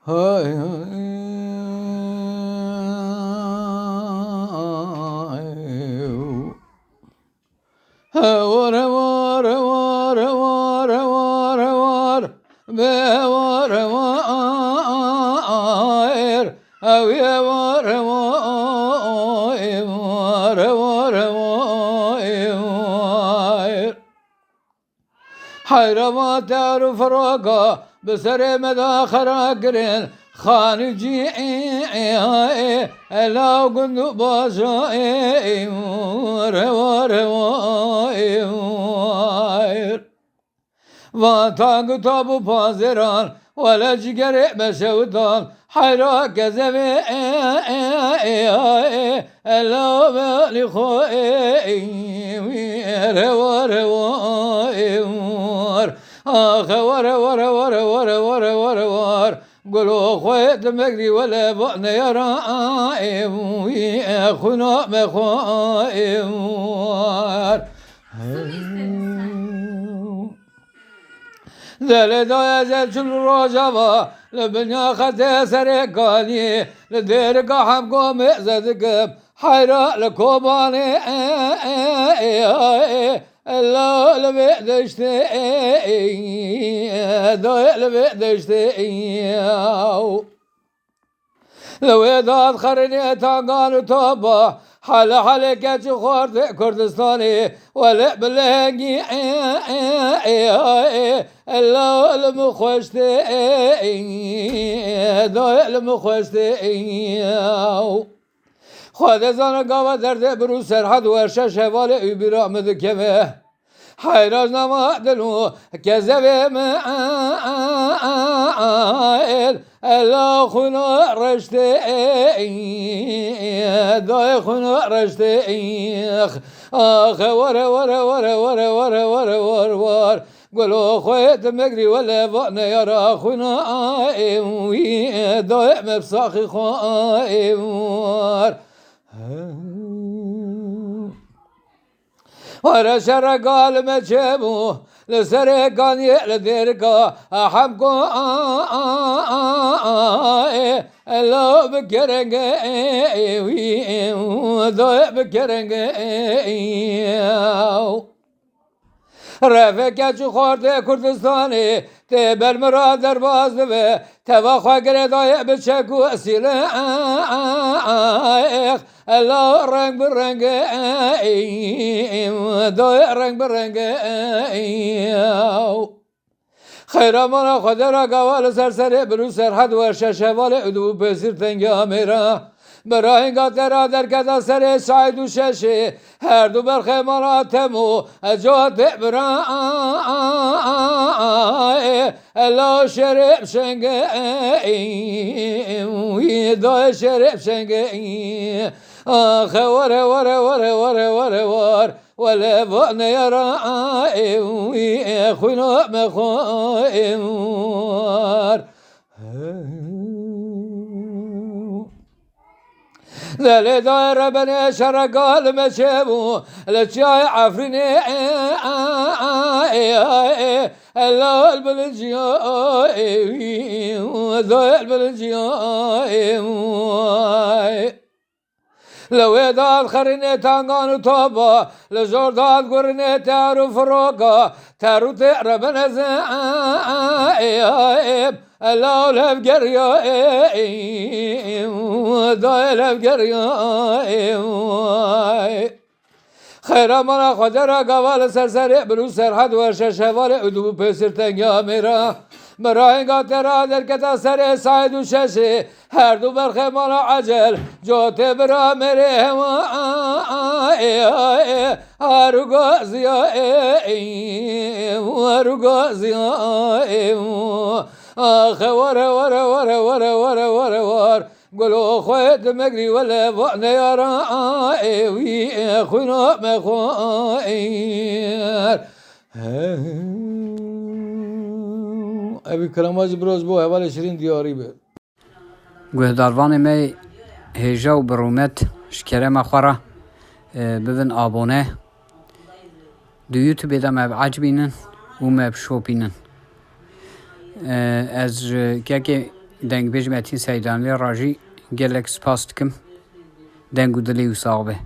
هاي وار وار وار وار وار وار بوار وار أو يا وار وار وار وار حيرما تعرف فراقا بسر مداخر قرين خانجي لا قند باشا وار وار وار واتاق تابو پازران ولا جگر بشودان حيرا كذبي لا بالي خوي وار وار آخ وار وار وار وار وار وار وار قولوا خويت مقري ولا بأنا يرى خونا بخوار دل دایا زل روجا لبنیا خد سرکانی لدیر کا هم کو مزدکم حیرا لکوبانی الله لبدشتی دای لبدشتی لو داد خرني تانقان وتوبة حل كاتش خورد كردستاني ولا بلهنجي الله المخوشتي داي المخوشتي خود زن قوة درد برو سرحد ورشا شوال ابرا مدكمه حيراج نما دلو كذبه مائل الا خنا رشته داي خنا رشته اخ ور ور ور ور ور ور ور ور قولوا خويت مقري ولا بأنا يرى خنا داي مبصاخي خوار ورا شرقال مجمو لسرقان يلدرقا أحمكو لو بكرنق ذو بكرنق رفقه چو خورده کردستانی تبر مراد در باز دوه توا خواگر دای بچکو اسیله الله رنگ برنگ دای رنگ برنگ خیره مانا خود را قوال سرسره برو سرحد و ششوال ادو پسیر تنگا میرا برای قطرا در کدا سر سعید و ششه هر دو برخه مراتمو جات برای الا شرب شنگه دای شرب شنگه آخ ور ور ور ور ور ور ولا بأن يرى خونا مخوار ذل داير بني شرقال مشبو لشاي عفرني الله البلجيا ذا البلجيا لو داد خرني تانغان وطوبا لزور داد قرني تعرف فروقا تعرف تقرب نزايب الله لف قريا داي لف قريا خير منا خدرا قوال سرسر برو سرحد ورششوال ادو پسر تنگا میرا مرای قطرا در کتا سر سعید و ششه هر دو برخه مالا عجل جوت برا میره هارو گازیا هارو گازیا آخ ور ور ور ور ور ور ور قولوا خويت مقري ولا بأنا يرى خونا مخوار ابي كراماج بروز بو اول 20 دیاری به گهداروان می هجا و برومت شکره مخوره ببن آبونه دو یوتیوب دا مب عجبینن و مب شوپینن از که دنگ بيج متين سيدان لي راجي قالك سباس دكم دنگو دلي وصاغبه